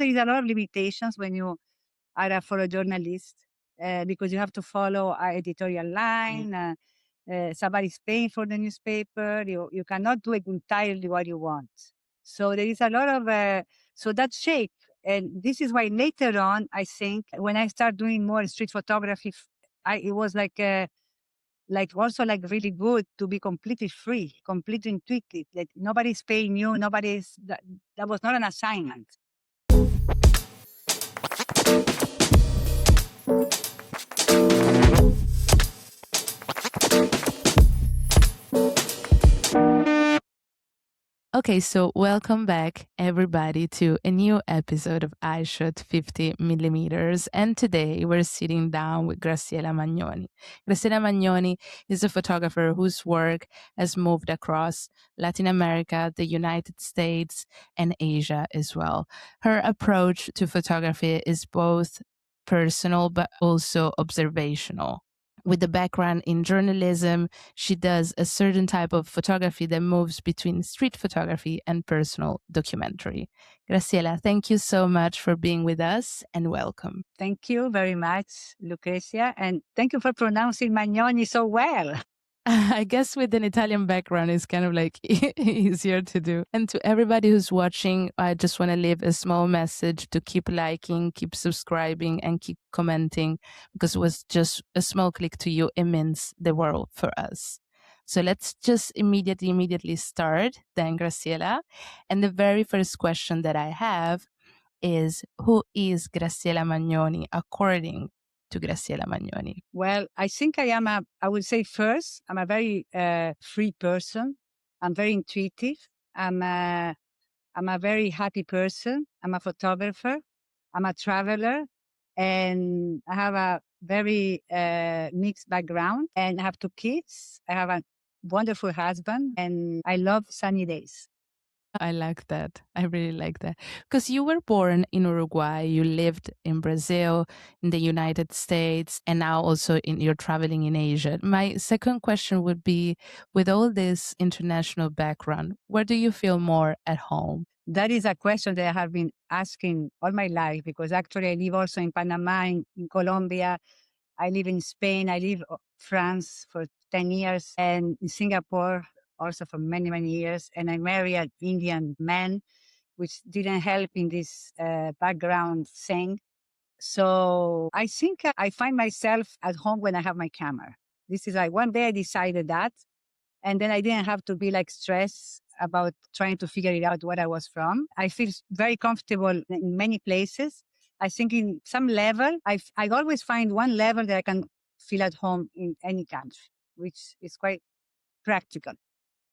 There is a lot of limitations when you are a photojournalist because you have to follow an editorial line. Somebody's paying for the newspaper. You cannot do it entirely what you want. So there is a lot of, so that shape. And this is why later on, I think, when I start doing more street photography, it was like also like really good to be completely free, completely intuitive. Like nobody's paying you, that was not an assignment. Okay, so welcome back, everybody, to a new episode of Eyeshot 50mm. And today we're sitting down with Graciela Magnoni. Graciela Magnoni is a photographer whose work has moved across Latin America, the United States, and Asia as well. Her approach to photography is both personal but also observational. With a background in journalism, she does a certain type of photography that moves between street photography and personal documentary. Graciela, thank you so much for being with us and welcome. Thank you very much, Lucrezia. And thank you for pronouncing Magnoni so well. I guess with an Italian background, it's kind of like easier to do. And to everybody who's watching, I just want to leave a small message to keep liking, keep subscribing, and keep commenting, because it was just a small click to you. It means the world for us. So let's just immediately start then, Graciela. And the very first question that I have is, who is Graciela Magnoni according to Graciela Magnoni? Well, I think I would say first, I'm a very free person. I'm very intuitive. I'm a very happy person. I'm a photographer. I'm a traveler. And I have a very mixed background. And I have 2 kids. I have a wonderful husband. And I love sunny days. I like that. I really like that. Because you were born in Uruguay, you lived in Brazil, in the United States, and now also you're traveling in Asia. My second question would be, with all this international background, where do you feel more at home? That is a question that I have been asking all my life, because actually I live also in Panama, in Colombia. I live in Spain. I live in France for 10 years, and in Singapore also for many, many years. And I married an Indian man, which didn't help in this background thing. So I think I find myself at home when I have my camera. This is like one day I decided that, and then I didn't have to be like stressed about trying to figure it out where I was from. I feel very comfortable in many places. I think in some level, I always find one level that I can feel at home in any country, which is quite practical.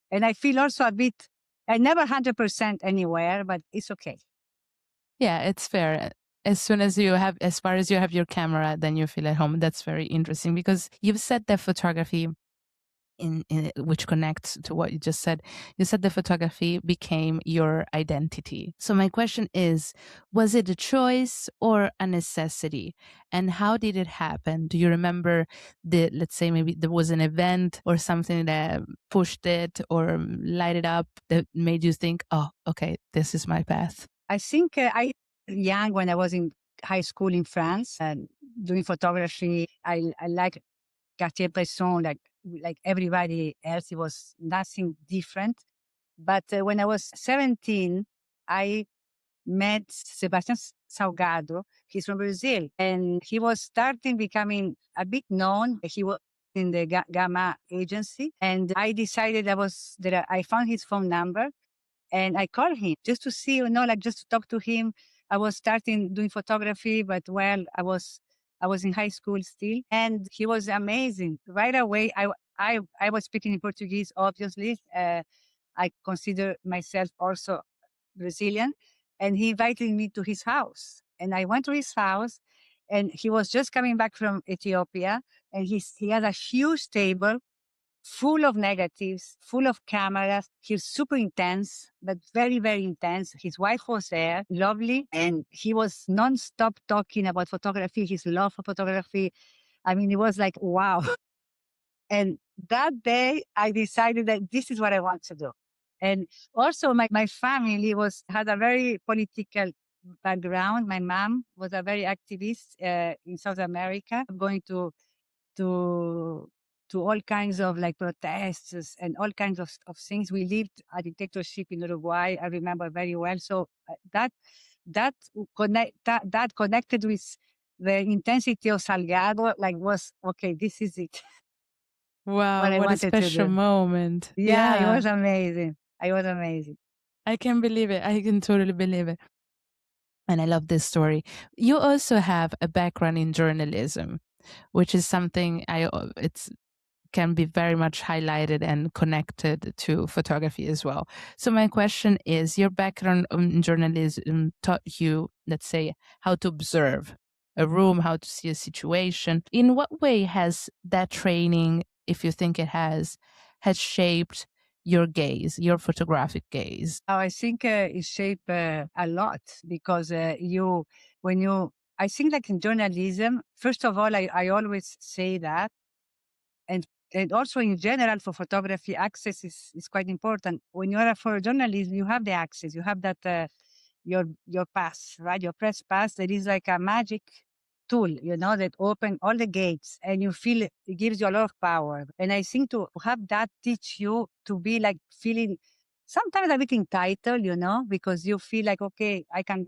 And I feel also a bit, I never 100% anywhere, but it's okay. Yeah, it's fair. As far as you have your camera, then you feel at home. That's very interesting, because you've said that photography, in which connects to what you just said. You said the photography became your identity. So my question is, was it a choice or a necessity? And how did it happen? Do you remember let's say maybe there was an event or something that pushed it or lighted up that made you think, oh, okay, this is my path? I think I young when I was in high school in France and doing photography. I like Cartier-Bresson, like everybody else. It was nothing different. But when I was 17, I met Sebastião Salgado. He's from Brazil, and he was starting becoming a bit known. He was in the Gamma agency, and I decided that I found his phone number, and I called him just to see, like just to talk to him. I was starting doing photography, but I was in high school still, and he was amazing. Right away, I was speaking in Portuguese, obviously. I consider myself also Brazilian, and he invited me to his house. And I went to his house, and he was just coming back from Ethiopia, and he had a huge table full of negatives, full of cameras. He's super intense, but very, very intense. His wife was there, lovely, and he was nonstop talking about photography, his love for photography. I mean, it was like, wow. And that day, I decided that this is what I want to do. And also, my family had a very political background. My mom was a very activist in South America, going to all kinds of like protests and all kinds of things. We lived a dictatorship in Uruguay. I remember very well. So that connected with the intensity of Salgado, like was okay. This is it. Wow, What I what a wanted to special do. moment. Yeah, it was amazing. It was amazing. I can believe it. I can totally believe it. And I love this story. You also have a background in journalism, which is something it's can be very much highlighted and connected to photography as well. So my question is, your background in journalism taught you, let's say, how to observe a room, how to see a situation. In what way has that training, if you think it has shaped your gaze, your photographic gaze? I think it shaped a lot because I think like in journalism, first of all, I always say that, and also in general for photography, access is quite important. When you are for journalism, you have the access, you have that your pass, right? Your press pass. There is like a magic tool, that open all the gates, and you feel it gives you a lot of power. And I think to have that teach you to be like feeling sometimes a bit entitled, because you feel like, okay, I can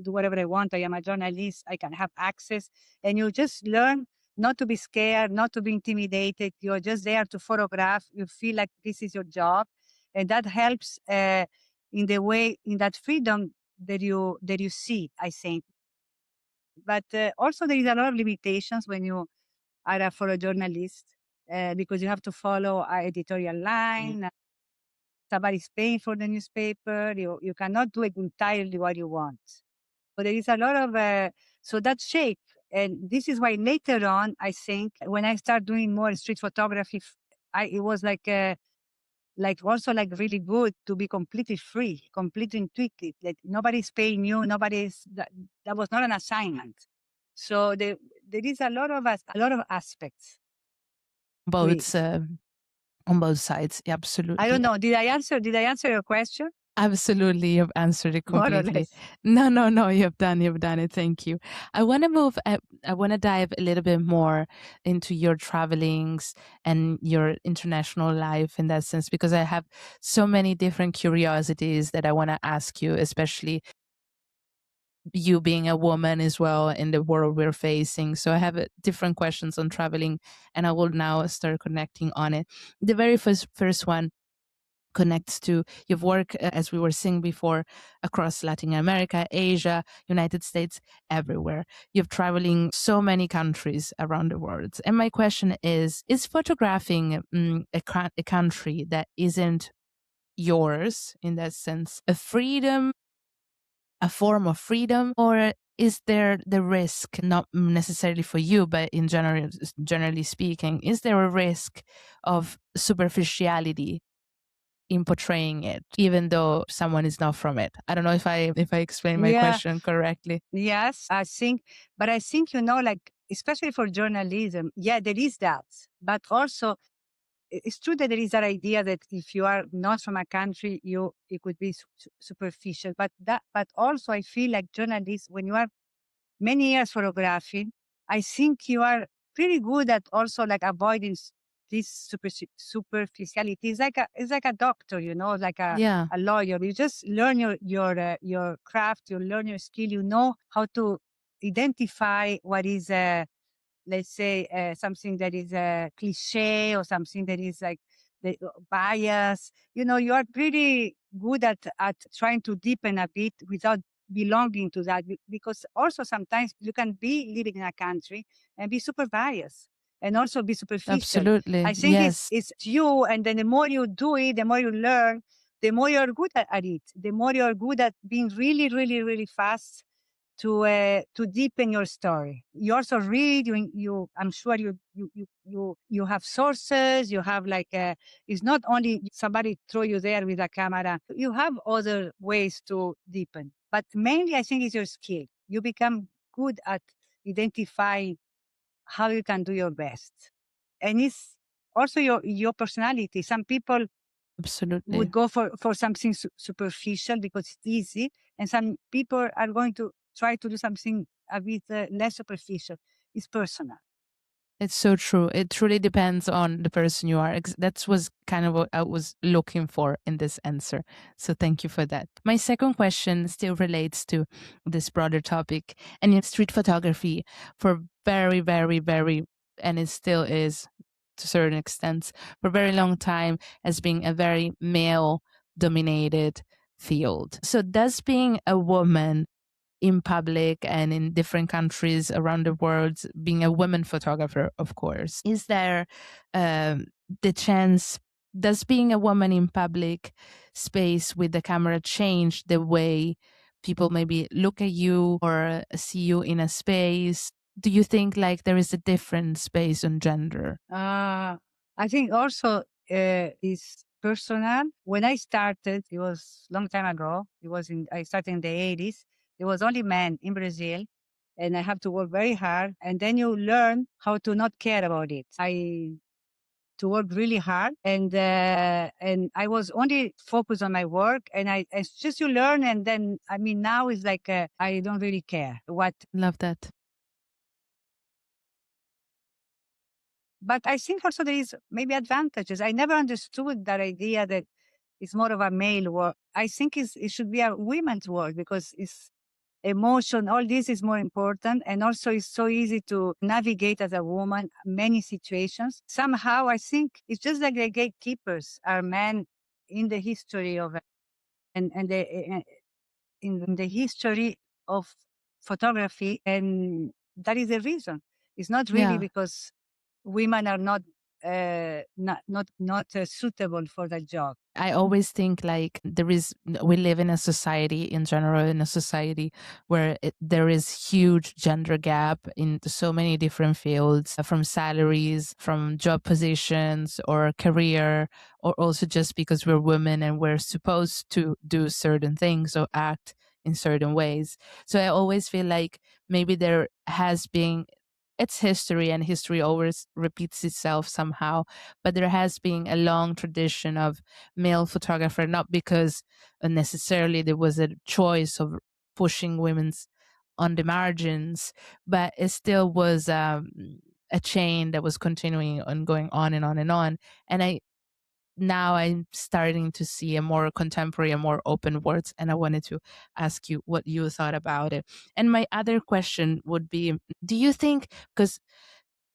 do whatever I want. I am a journalist. I can have access, and you just learn not to be scared, not to be intimidated. You're just there to photograph. You feel like this is your job, and that helps in that freedom that you see, I think. But also there is a lot of limitations when you are a photojournalist because you have to follow an editorial line. Somebody's paying for the newspaper. You cannot do it entirely what you want. But there is a lot of so that shape, and this is why later on, I think when I start doing more street photography, it was like also like really good to be completely free, completely intuitive. Like nobody's paying you, that was not an assignment. So there is a lot of aspects to it. Both on both sides, yeah, absolutely. I don't know. Did I answer your question? Absolutely, you've answered it More or completely. less. No, you've done it. Thank you. I want to dive a little bit more into your travelings and your international life in that sense, because I have so many different curiosities that I want to ask you, especially you being a woman as well in the world we're facing. So I have different questions on traveling, and I will now start connecting on it. The very first one connects to you've worked, as we were saying before, across Latin America, Asia, United States, everywhere. You're traveling so many countries around the world. And my question is photographing a country that isn't yours, in that sense, a form of freedom, or is there the risk, not necessarily for you, but in generally speaking, is there a risk of superficiality in portraying it, even though someone is not from it? I don't know if I explain my question correctly. Yes, I think, like, especially for journalism, yeah, there is that. But also, it's true that there is that idea that if you are not from a country, it could be superficial. But also, I feel like journalists, when you are many years photographing, I think you are pretty good at also like avoiding this superficiality. It's like a doctor, like Yeah, a lawyer. You just learn your craft, you learn your skill, you know how to identify what is let's say something that is a cliche or something that is like the bias. You are pretty good at trying to deepen a bit without belonging to that, because also sometimes you can be living in a country and be super biased and also be superficial. absolutely. I think Yes, it's you, and then the more you do it, the more you learn, the more you're good at it, the more you're good at being really, really, really fast to deepen your story. You also read. I'm sure you have sources. You have like it's not only somebody throw you there with a camera. You have other ways to deepen, but mainly I think it's your skill. You become good at identifying how you can do your best, and it's also your personality. Some people would absolutely. go for something superficial because it's easy. And some people are going to try to do something a bit less superficial. It's personal. It's so true. It truly depends on the person you are. That was kind of what I was looking for in this answer. So thank you for that. My second question still relates to this broader topic. And in street photography, for very, very, very, and it still is to a certain extent, for a very long time, as being a very male dominated field. So does being a woman in public and in different countries around the world, being a woman photographer, of course, is there the chance, does being a woman in public space with the camera change the way people maybe look at you or see you in a space? Do you think like there is a difference based on gender? I think also is personal. When I started, it was long time ago. I started in the 80s. There was only men in Brazil, and I have to work very hard. And then you learn how to not care about it. I to work really hard, and I was only focused on my work. And it's just you learn, and then I mean now it's like I don't really care what. Love that. But I think also there is maybe advantages. I never understood that idea that it's more of a male work. I think it should be a women's work because it's emotion, all this is more important. And also it's so easy to navigate as a woman, many situations. Somehow I think it's just like the gatekeepers are men in the history of, in the history of photography. And that is the reason. It's not really Yeah. because women are not suitable for that job. I always think like we live in a society in general, in a society where there is huge gender gap in so many different fields, from salaries, from job positions or career, or also just because we're women and we're supposed to do certain things or act in certain ways. So I always feel like maybe there has been, it's history and history always repeats itself somehow, but there has been a long tradition of male photographer, not because necessarily there was a choice of pushing women's on the margins, but it still was a chain that was continuing and going on and on and on. And now I'm starting to see a more contemporary and more open words, and I wanted to ask you what you thought about it. And my other question would be, do you think, because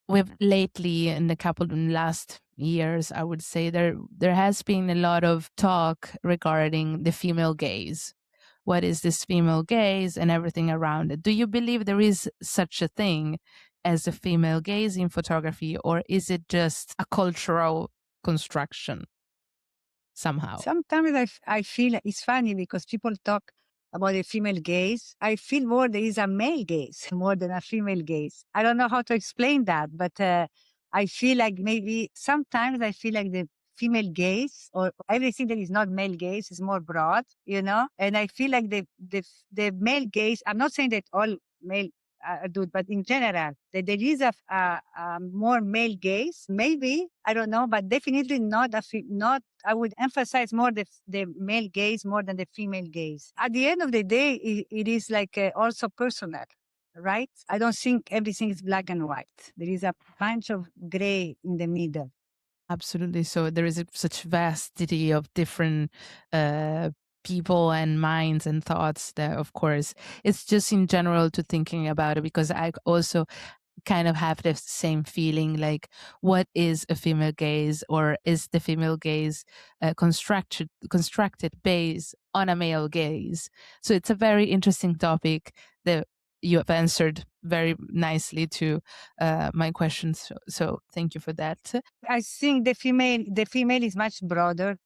we've lately in the last years, I would say there has been a lot of talk regarding the female gaze. What is this female gaze and everything around it? Do you believe there is such a thing as a female gaze in photography, or is it just a cultural construction somehow? Sometimes I feel it's funny because people talk about the female gaze. I feel more there is a male gaze more than a female gaze. I don't know how to explain that, but I feel like maybe sometimes I feel like the female gaze or everything that is not male gaze is more broad, and I feel like the male gaze, I'm not saying that all male do it, but in general, that there is a more male gaze, maybe, I don't know, but definitely not. I would emphasize more the male gaze more than the female gaze. At the end of the day, it is like also personal, right? I don't think everything is black and white. There is a bunch of gray in the middle. Absolutely. So there is such vastity of different people and minds and thoughts that, of course, it's just in general to thinking about it, because I also kind of have the same feeling, like, what is a female gaze, or is the female gaze constructed based on a male gaze? So it's a very interesting topic that you have answered very nicely to my questions. So thank you for that. I think the female is much broader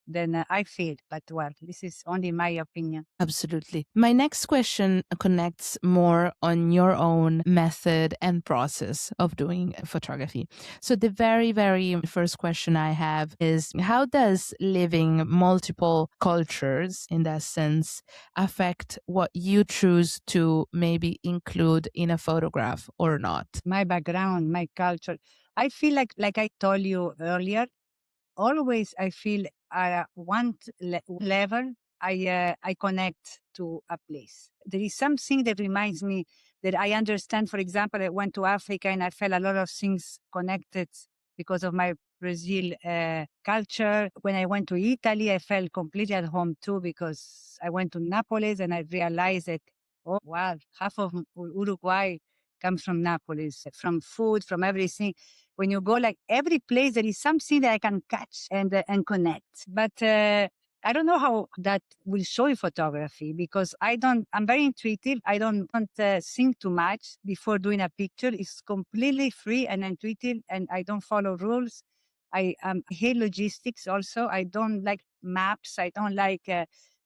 than I feel, but well, this is only my opinion. Absolutely. My next question connects more on your own method and process of doing photography. So the very, very first question I have is, how does living multiple cultures in that sense affect what you choose to maybe include in a photograph or not? My background, my culture. I feel like I told you earlier, always I feel one level I connect to a place. There is something that reminds me that I understand. For example, I went to Africa and I felt a lot of things connected because of my Brazil culture. When I went to Italy, I felt completely at home too, because I went to Naples and I realized that, oh, wow, half of Uruguay comes from Naples, from food, from everything. When you go like every place, there is something that I can catch and connect. But I don't know how that will show in photography, because I'm very intuitive. I don't think too much before doing a picture. It's completely free and intuitive, and I don't follow rules. I hate logistics also. I don't like maps. I don't like,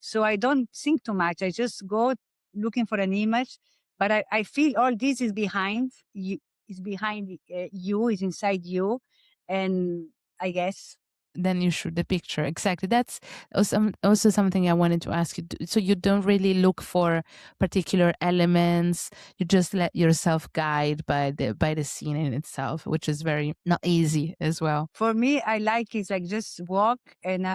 so I don't think too much. I just go looking for an image, but I feel all this is behind you, is behind you, is inside you. And I guess then you shoot the picture. Exactly. That's also something I wanted to ask you. So you don't really look for particular elements. You just let yourself guide by the scene in itself, which is very not easy as well. For me, I like it's like just walk and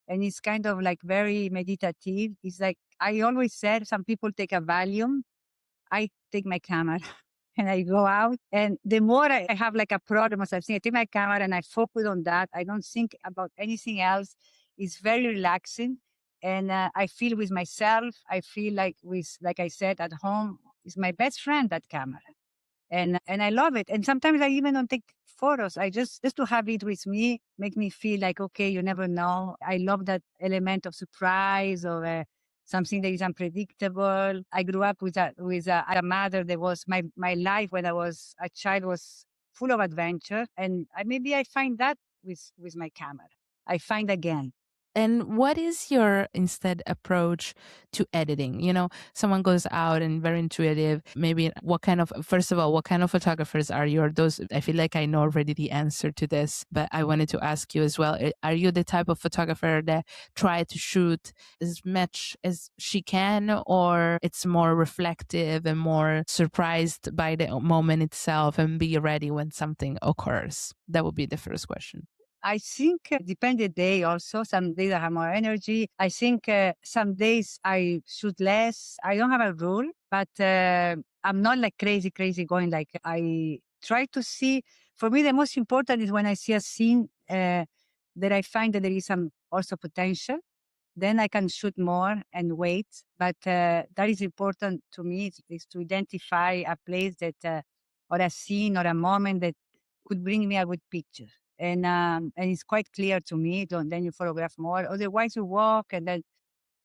it's kind of like very meditative. It's like I always said, some people take a Valium. I take my camera and I go out. And the more I have like a problem, as I've seen, I take my camera and I focus on that. I don't think about anything else. It's very relaxing. And I feel with myself, I feel like I said, at home. It's my best friend, that camera. And I love it. And sometimes I even don't take photos. I just to have it with me, make me feel like, okay, you never know. I love that element of surprise, or something that is unpredictable. I grew up with a mother that was my life when I was a child was full of adventure, and maybe I find that with my camera. I find again. And what is your instead approach to editing? You know, someone goes out and very intuitive. Maybe first of all, what kind of photographers are you? Or those, I feel like I know already the answer to this, but I wanted to ask you as well. Are you the type of photographer that try to shoot as much as she can, or it's more reflective and more surprised by the moment itself and be ready when something occurs? That would be the first question. I think depend the day also. Some days I have more energy. I think some days I shoot less. I don't have a rule, but I'm not like crazy going. Like I try to see. For me, the most important is when I see a scene that I find that there is some also potential. Then I can shoot more and wait. But that is important to me, is to identify a place that, or a scene or a moment that could bring me a good picture. And it's quite clear to me. Then you photograph more. Otherwise, you walk and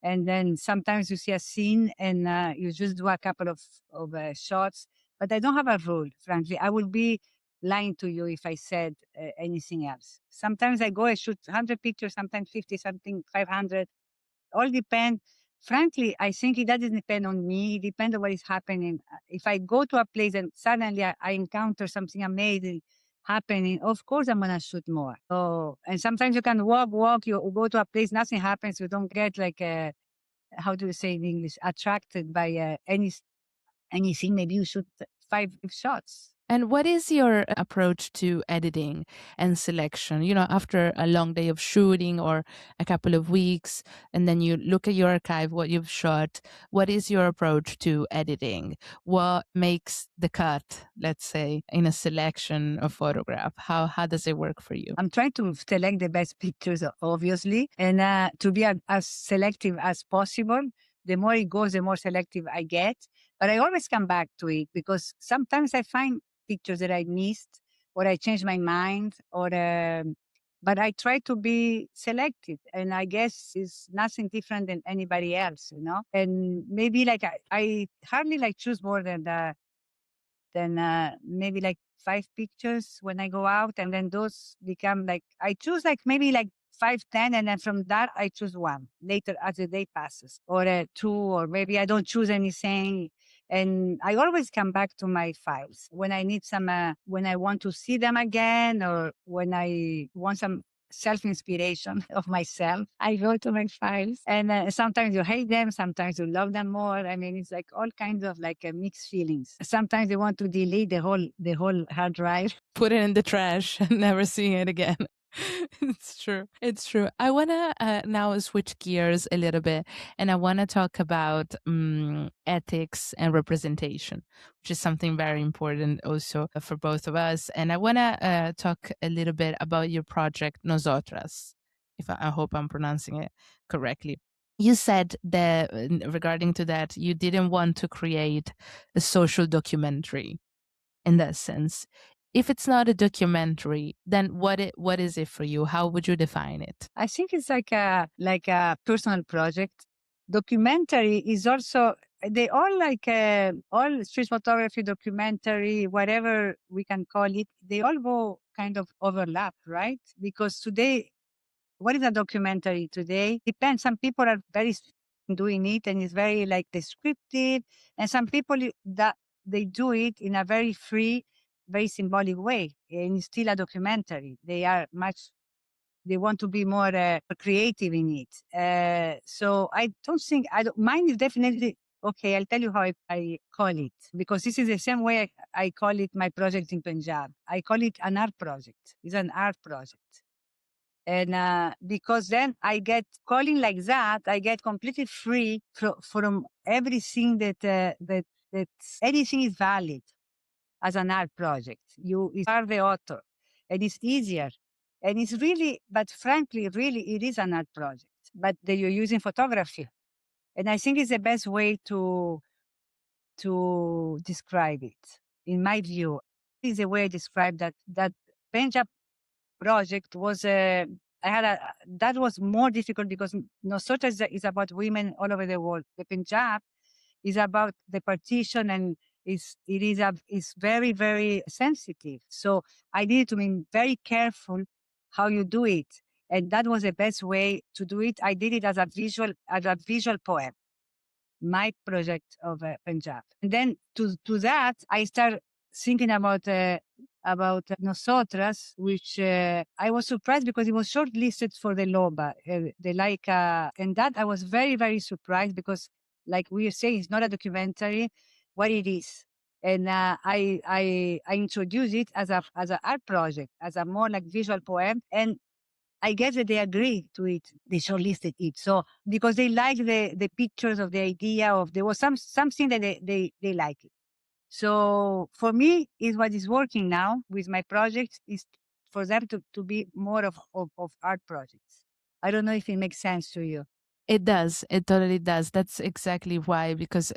then sometimes you see a scene and you just do a couple of shots. But I don't have a rule, frankly. I would be lying to you if I said anything else. Sometimes I shoot 100 pictures, sometimes 50, something 500. All depend. Frankly, I think it doesn't depend on me. It depends on what is happening. If I go to a place and suddenly I encounter something amazing happening, of course I'm gonna shoot more. So, and sometimes you can walk, you go to a place, nothing happens, you don't get like how do you say in English, attracted by anything. Maybe you shoot 5 shots. And what is your approach to editing and selection? You know, after a long day of shooting or a couple of weeks, and then you look at your archive, what you've shot, what is your approach to editing? What makes the cut, let's say, in a selection of photograph? How does it work for you? I'm trying to select the best pictures, obviously, and to be as selective as possible. The more it goes, the more selective I get. But I always come back to it, because sometimes I find pictures that I missed, or I change my mind, but I try to be selective, and I guess it's nothing different than anybody else, you know. And maybe like I hardly like choose more than maybe like 5 pictures when I go out, and then those become like I choose like maybe like 5, 10, and then from that I choose one later as the day passes, or 2, or maybe I don't choose anything. And I always come back to my files when I need some, when I want to see them again, or when I want some self-inspiration of myself. I go to my files, and sometimes you hate them, sometimes you love them more. I mean, it's like all kinds of like mixed feelings. Sometimes you want to delete the whole hard drive. Put it in the trash and never seeing it again. It's true. It's true. I want to now switch gears a little bit, and I want to talk about ethics and representation, which is something very important also for both of us. And I want to talk a little bit about your project, Nosotras, if I hope I'm pronouncing it correctly. You said that regarding to that, you didn't want to create a social documentary in that sense. If it's not a documentary, then what is it for you? How would you define it? I think it's like a personal project. Documentary is also, they all like all street photography, documentary, whatever we can call it, they all go kind of overlap, right? Because today, what is a documentary today? Depends. Some people are very doing it and it's very like descriptive, and some people that they do it in a very free, very symbolic way, and it's still a documentary. They are much, they want to be more creative in it. So I don't think, mine is definitely, okay, I'll tell you how I call it, because this is the same way I call it my project in Punjab. I call it an art project. It's an art project. And because then I get calling like that, I get completely free from everything that anything is valid as an art project. You are the author, and it's easier. And it's really, but frankly, really, it is an art project, but that you're using photography. And I think it's the best way to describe it. In my view, is the way I describe that Punjab project was that was more difficult because Nosotras is about women all over the world. The Punjab is about the partition, and is very, very sensitive. So I needed to be very careful how you do it. And that was the best way to do it. I did it as a visual poem, my project of Punjab. And then to that, I started thinking about Nosotras, which I was surprised because it was shortlisted for the LOBA. And that I was very, very surprised because, like we are saying, it's not a documentary, what it is. And I introduced it as an art project, as a more like visual poem. And I guess that they agree to it. They shortlisted it. So because they like the pictures of the idea of, there was something that they like it. So for me, is what is working now with my projects is for them to be more of art projects. I don't know if it makes sense to you. It does. It totally does. That's exactly why, because,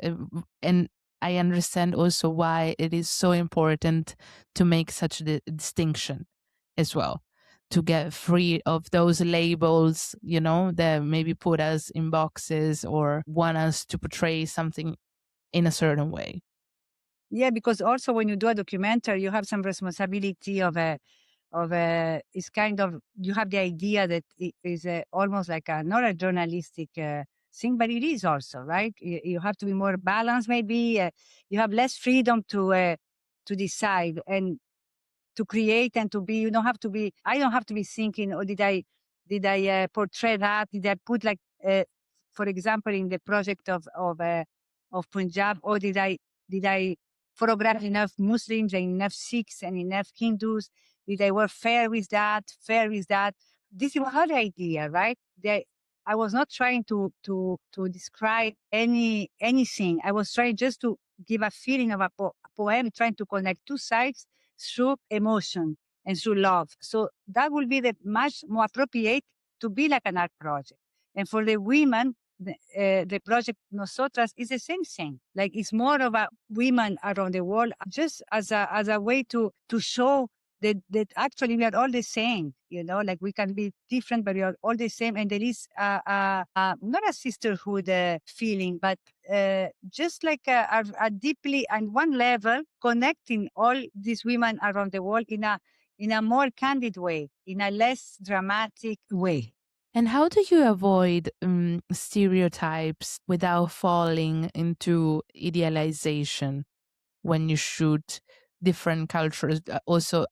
and I understand also why it is so important to make such a distinction as well, to get free of those labels, that maybe put us in boxes or want us to portray something in a certain way. Yeah, because also when you do a documentary, you have some responsibility it's kind of, you have the idea that it is almost like not a journalistic thing, but it is also, right? You have to be more balanced, maybe. You have less freedom to decide and to create and to be. You don't have to be. I don't have to be thinking, oh, did I portray that? Did I put like, for example, in the project of Punjab, or did I photograph enough Muslims and enough Sikhs and enough Hindus? Did I work fair with that? Fair with that? This is her idea, right? I was not trying to describe anything. I was trying just to give a feeling of a poem, trying to connect two sides through emotion and through love. So that will be the much more appropriate to be like an art project. And for the women, the project Nosotras is the same thing. Like, it's more of a women around the world, just as a way to show that actually we are all the same. Like, we can be different, but we are all the same. And there is not a sisterhood feeling, but just like a deeply, and one level, connecting all these women around the world in a more candid way, in a less dramatic way. And how do you avoid stereotypes without falling into idealization when you shoot different cultures, also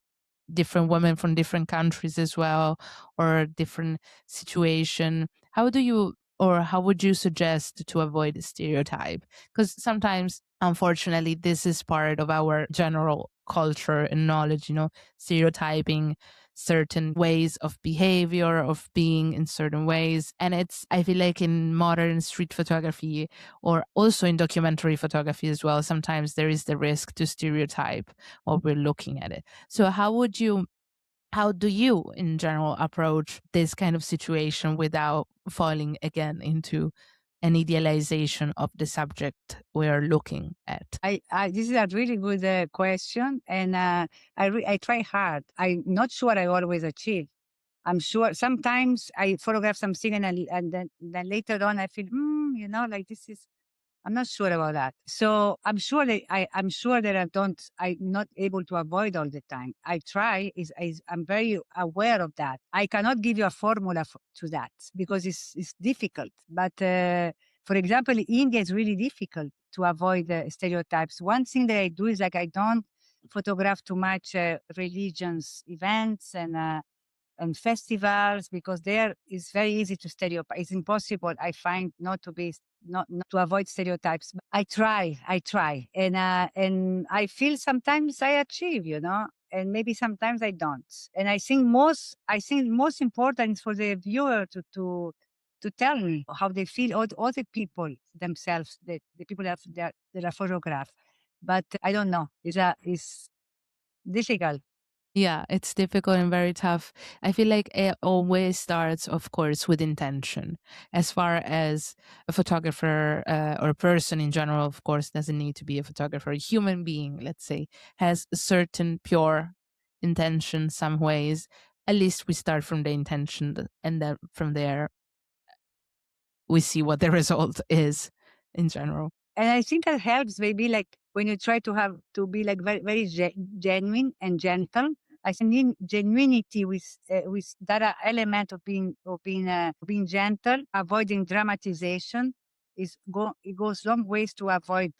different women from different countries as well, or different situation? How do you, or how would you suggest to avoid a stereotype? Because sometimes, unfortunately, this is part of our general culture and knowledge, stereotyping certain ways of behavior, of being in certain ways. And I feel like in modern street photography, or also in documentary photography as well, sometimes there is the risk to stereotype what we're looking at it. So how do you in general approach this kind of situation without falling again into an idealization of the subject we're looking at? This is a really good question, and I try hard. I'm not sure I always achieve. I'm sure sometimes I photograph something, and then later on I feel, like this is. I'm not sure about that. So I'm sure that I'm sure that I'm not able to avoid all the time. I try. I'm very aware of that. I cannot give you a formula to that because it's difficult. But for example, in India, it's really difficult to avoid stereotypes. One thing that I do is like I don't photograph too much religions events and festivals, because there it's very easy to stereotype. It's impossible, I find, not to avoid stereotypes. But I try, and I feel sometimes I achieve, and maybe sometimes I don't. And I think most important is for the viewer to tell me how they feel, all the people themselves, the people that are photographed. But I don't know. It's difficult. Yeah, it's difficult and very tough. I feel like it always starts, of course, with intention. As far as a photographer or a person in general, of course, doesn't need to be a photographer. A human being, let's say, has a certain pure intention, some ways. At least we start from the intention, and then from there, we see what the result is in general. And I think that helps maybe like when you try to be like very, very genuine and gentle. I think genuinity with that element of being gentle, avoiding dramatization it goes long ways to avoid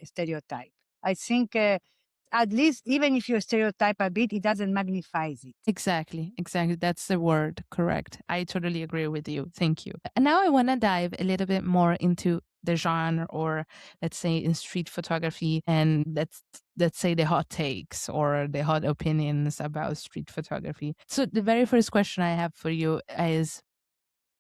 stereotype. I think at least even if you stereotype a bit, it doesn't magnifies it. Exactly. That's the word. Correct. I totally agree with you. Thank you. And now I want to dive a little bit more into the genre, or let's say in street photography, and let's say the hot takes or the hot opinions about street photography. So the very first question I have for you is,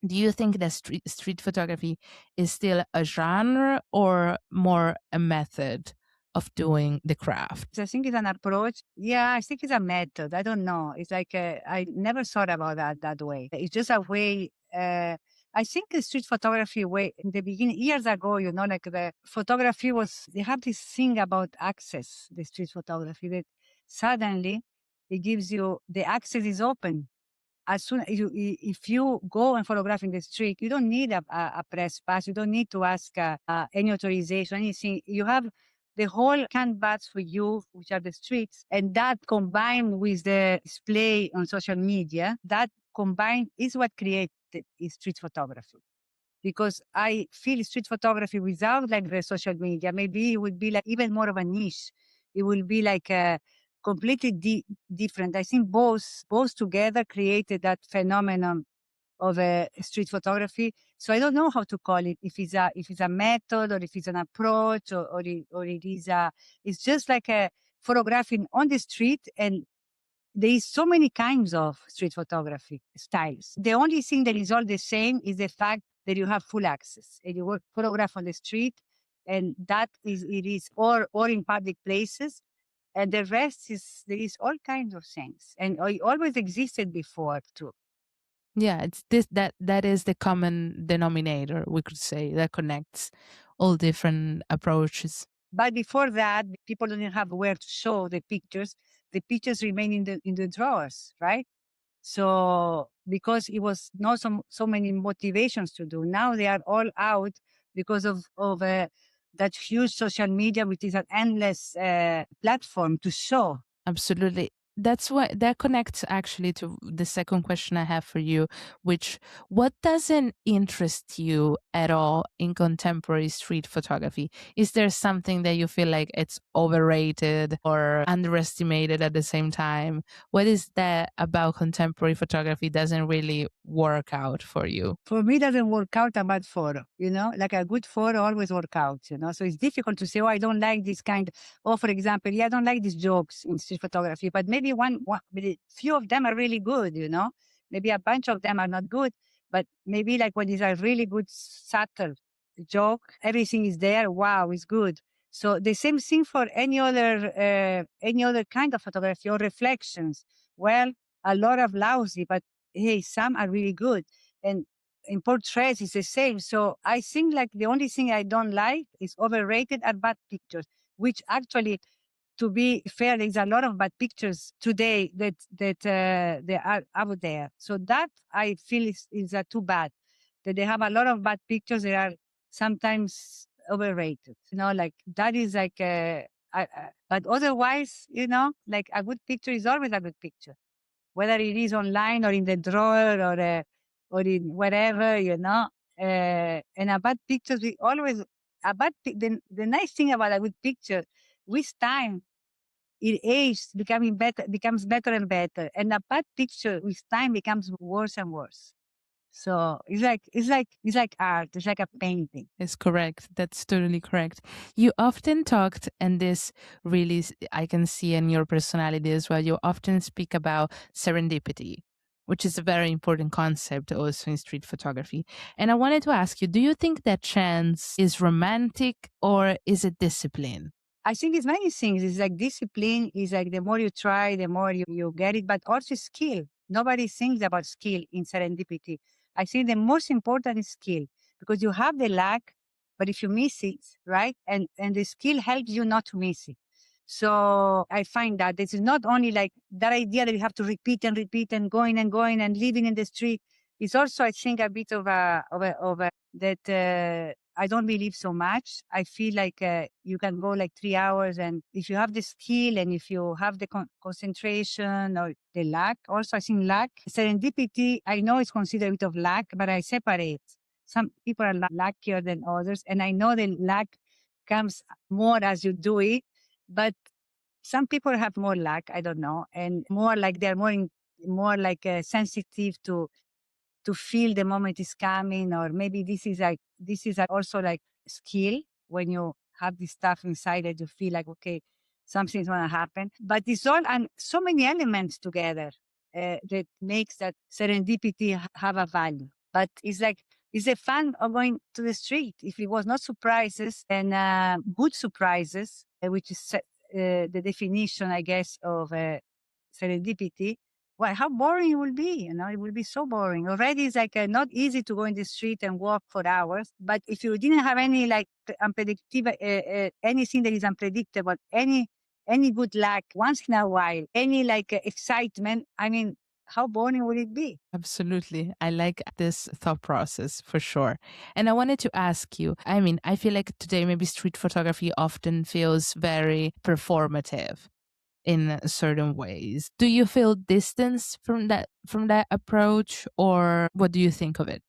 do you think that street photography is still a genre or more a method of doing the craft? I think it's an approach. Yeah, I think it's a method. I don't know. It's like I never thought about that way. It's just a way. I think the street photography way in the beginning, years ago, like the photography they have this thing about access, the street photography, that suddenly it gives you the access is open. As soon as if you go and photograph in the street, you don't need a press pass. You don't need to ask any authorization, anything. You have the whole canvas for you, which are the streets, and that combined with the display on social media, that combined is what created street photography. Because I feel street photography without like the social media, maybe it would be like even more of a niche. It will be like a completely different. I think both together created that phenomenon of street photography. So I don't know how to call it. If it's a method, or if it's an approach, or it is it's just like a photographing on the street. And there is so many kinds of street photography styles. The only thing that is all the same is the fact that you have full access and you work photograph on the street, and it is or in public places. And the rest there is all kinds of things, and it always existed before too. Yeah, it's that is the common denominator, we could say, that connects all different approaches. But before that, people didn't have where to show the pictures. The pictures remain in the drawers, right? So because it was not so many motivations to do, now they are all out because of that huge social media, which is an endless platform to show. Absolutely. That's why that connects actually to the second question I have for you, which, what doesn't interest you at all in contemporary street photography? Is there something that you feel like it's overrated or underestimated at the same time? What is that about contemporary photography doesn't really work out for you? For me, it doesn't work out a bad photo, like a good photo always work out, So it's difficult to say, oh, I don't like this kind. Or for example, I don't like these jokes in street photography, but maybe maybe maybe few of them are really good, you know, maybe a bunch of them are not good, but maybe like when it's a really good subtle joke, everything is there. Wow, it's good. So the same thing for any other kind of photography or reflections. Well, a lot of lousy, but hey, some are really good. And in portraits, it's the same. So I think like the only thing I don't like is overrated are bad pictures, which actually, to be fair, there's a lot of bad pictures today that they are out there. So that I feel is too bad that they have a lot of bad pictures that are sometimes overrated. You know, like that is like but otherwise, you know, like a good picture is always a good picture, whether it is online or in the drawer or in whatever, you know. And a bad picture, we always the nice thing about a good picture, with time it ages, becomes better and better, and a bad picture with time becomes worse and worse. So it's like art. It's like a painting. It's correct. That's totally correct. You often talked, and this really I can see in your personality as well. You often speak about serendipity, which is a very important concept also in street photography. And I wanted to ask you, do you think that chance is romantic or is it discipline? I think it's many things. It's like discipline is like the more you try, the more you get it, but also skill. Nobody thinks about skill in serendipity. I think the most important is skill because you have the luck, but if you miss it, right? And the skill helps you not to miss it. So I find that this is not only like that idea that you have to repeat and going and living in the street. It's also, I think, a bit of a that I don't believe so much. I feel like you can go like 3 hours, and if you have the skill and if you have the concentration or the luck, also I think luck, serendipity, I know it's considered a bit of luck, but I separate. Some people are luckier than others, and I know the luck comes more as you do it, but some people have more luck, I don't know, and more like they're more like sensitive to feel the moment is coming, or maybe this is also like skill when you have this stuff inside that you feel like okay, something's gonna happen. But it's all and so many elements together that makes that serendipity have a value. But it's like it's the fun of going to the street. If it was not surprises and good surprises, which is the definition, I guess, of serendipity, well, how boring it will be, you know, it will be so boring. Already it's like not easy to go in the street and walk for hours. But if you didn't have any like unpredictable, anything that is unpredictable, any good luck once in a while, any like excitement, I mean, how boring would it be? Absolutely. I like this thought process for sure. And I wanted to ask you, I mean, I feel like today maybe street photography often feels very performative in certain ways. Do you feel distance from that approach, or what do you think of it?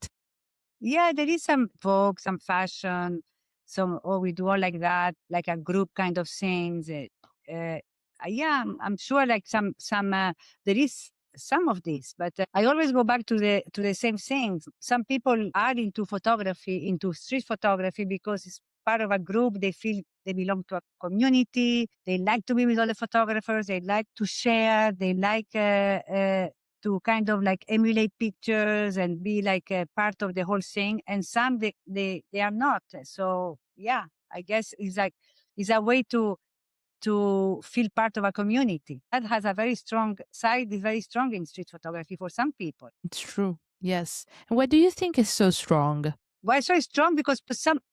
Yeah, there is some Vogue, some fashion, some we do all like that, like a group kind of things. Yeah, I'm sure like some there is some of this, but I always go back to the same things. Some people are into photography, into street photography because it's part of a group. They feel they belong to a community. They like to be with other photographers. They like to share. They like to kind of like emulate pictures and be like a part of the whole thing. And some they are not. So yeah, I guess it's a way to feel part of a community. That has a very strong side, is very strong in street photography for some people. It's true. Yes. And what do you think is so strong? Why so strong? Because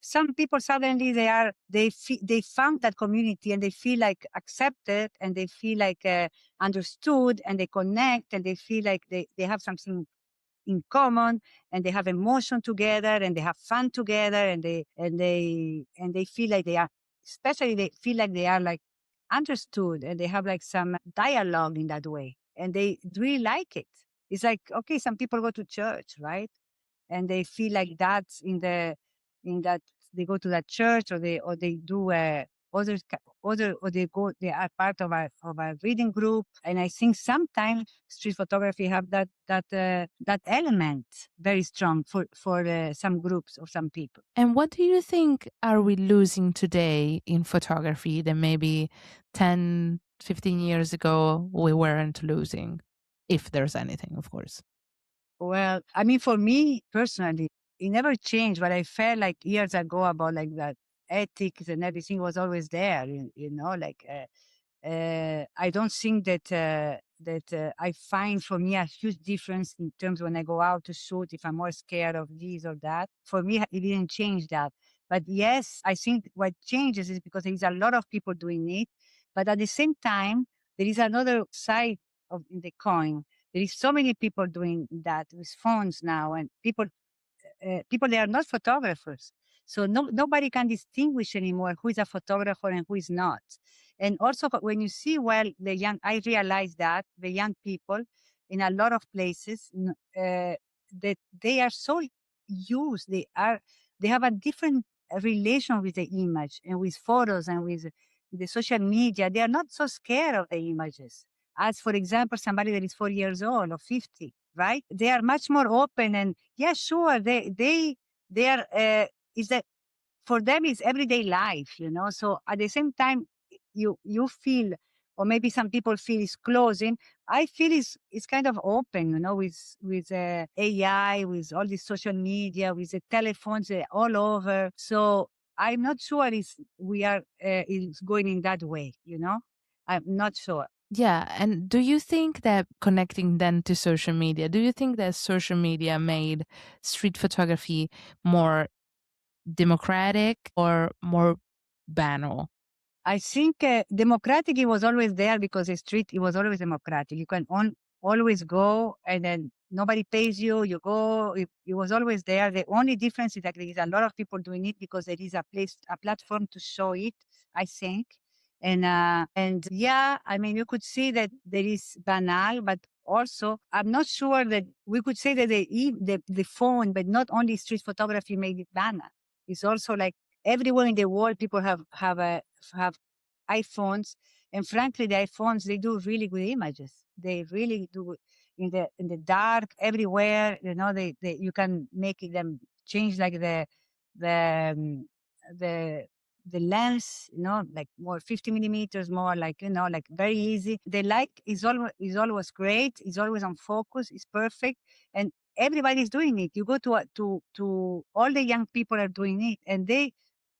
some people suddenly they found that community and they feel like accepted and they feel like understood and they connect and they feel like they have something in common and they have emotion together and they have fun together and they feel like they are, especially they feel like they are like understood and they have like some dialogue in that way and they really like it. It's like, okay, some people go to church, right? And they feel like that's in that they go to that church or they do or they are part of a reading group. And I think sometimes street photography have that element very strong for some groups or some people. And what do you think are we losing today in photography that maybe 10 15 years ago we weren't losing, if there's anything, of course? Well, I mean, for me personally, it never changed. What I felt like years ago about like that ethics and everything was always there. Like I don't think that I find for me a huge difference in terms when I go out to shoot, if I'm more scared of this or that. For me, it didn't change that. But yes, I think what changes is because there's a lot of people doing it. But at the same time, there is another side of the coin. There is so many people doing that with phones now, and people they are not photographers, so nobody can distinguish anymore who is a photographer and who is not. And also when you see, well, I realize that the young people in a lot of places that they are so used, they have a different relation with the image and with photos and with the social media. They are not so scared of the images as, for example, somebody that is 4 years old or 50, right? They are much more open, and yeah, sure, they are. Is that for them? It's everyday life. So at the same time, you feel, or maybe some people feel it's closing. I feel it's kind of open, with AI, with all this social media, with the telephones all over. So I'm not sure we are is going in that way. I'm not sure. Yeah. And do you think that connecting then to social media, do you think that social media made street photography more democratic or more banal? I think democratic, it was always there because the street, it was always democratic. You can always go, and then nobody pays you. You go. It was always there. The only difference is that there is a lot of people doing it because there is a platform to show it, I think. And yeah, I mean, you could see that there is banal, but also I'm not sure that we could say that the phone, but not only street photography made it banal. It's also like everywhere in the world, people have iPhones, and frankly, the iPhones, they do really good images. They really do in the dark everywhere. They you can make them change like the um, the the lens, like more 50 millimeters, more like like very easy. The light is always great. It's always on focus. It's perfect, and everybody's doing it. You go to all the young people are doing it, and they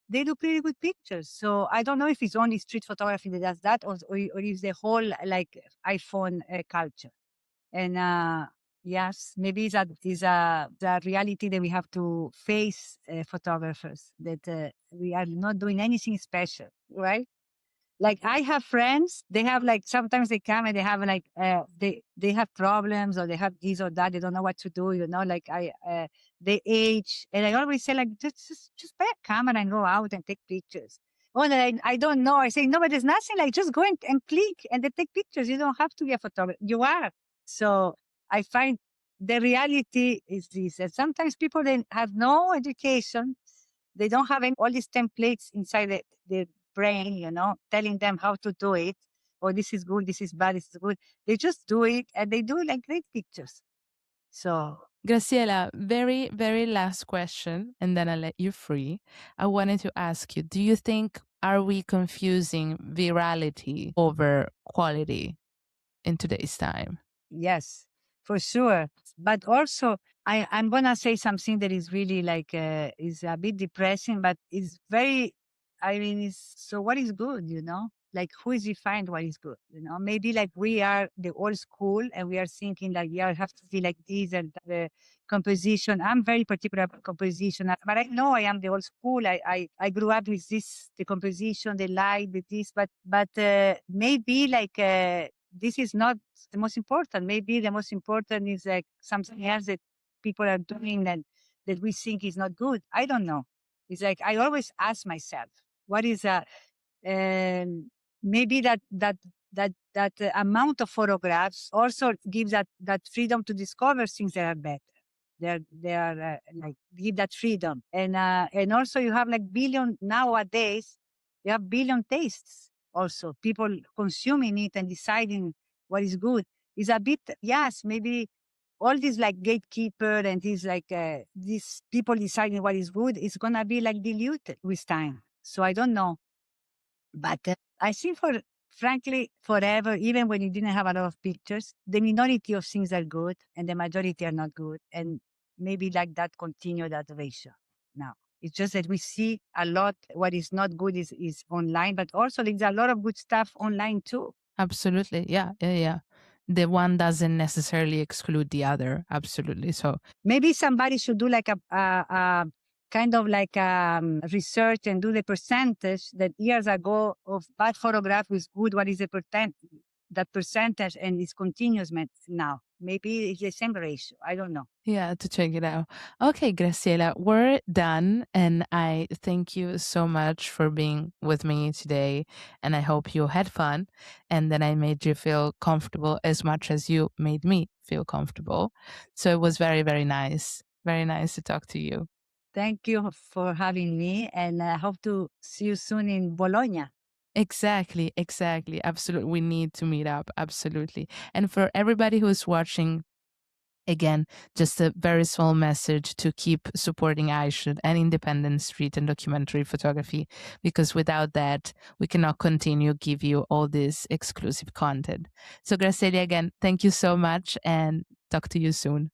do pretty good pictures. So I don't know if it's only street photography that does that, or is the whole like iPhone culture. And yes, maybe is a the reality that we have to face, photographers, that we are not doing anything special, right? Like I have friends, they have like sometimes they come and they have like they have problems, or they have this or that, they don't know what to do, like they age, and I always say like just buy a camera and go out and take pictures. Oh, and I don't know. I say no, but there's nothing like just go and click and they take pictures. You don't have to be a photographer. You are. So I find the reality is this, that sometimes people they have no education, they don't have all these templates inside the brain, telling them how to do it. Oh, this is good, this is bad, this is good. They just do it, and they do like great pictures. So Graciela, very, very last question, and then I'll let you free. I wanted to ask you, do you think, are we confusing virality over quality in today's time? yes, for sure. But also, I'm gonna say something that is really like is a bit depressing, but it's very. I mean, so what is good? Like who is defined what is good? Maybe like we are the old school, and we are thinking like yeah, it have to be like this, and the composition. I'm very particular about composition, but I know I am the old school. I grew up with this, the composition, the light, the this, but maybe like. This is not the most important. Maybe the most important is like something else that people are doing that we think is not good. I don't know. It's like I always ask myself, what is maybe that amount of photographs also gives that freedom to discover things that are better. They are like give that freedom, and also you have like billion nowadays. You have billion tastes. Also, people consuming it and deciding what is good is a bit, yes, maybe all these like gatekeeper and these people deciding what is good is gonna be like diluted with time. So I don't know, but I think frankly, forever, even when you didn't have a lot of pictures, the minority of things are good and the majority are not good. And maybe like that, continue that ratio now. It's just that we see a lot, what is not good is online, but also there's a lot of good stuff online too. Absolutely. Yeah. Yeah. Yeah. The one doesn't necessarily exclude the other. Absolutely. So, Maybe somebody should do like a kind of like research and do the percentage that years ago of bad photograph was good. What is the that percentage and its continuous now? Maybe it's the same ratio. I don't know. yeah, to check it out. Okay, Graciela, we're done. And I thank you so much for being with me today. And I hope you had fun and that I made you feel comfortable as much as you made me feel comfortable. So it was very, very nice. Very nice to talk to you. Thank you for having me, and I hope to see you soon in Bologna. Exactly, exactly. Absolutely. We need to meet up. Absolutely. And for everybody who's watching, again, just a very small message to keep supporting Eyeshot and independent street and documentary photography, because without that, we cannot continue give you all this exclusive content. So Graciela, again, thank you so much and talk to you soon.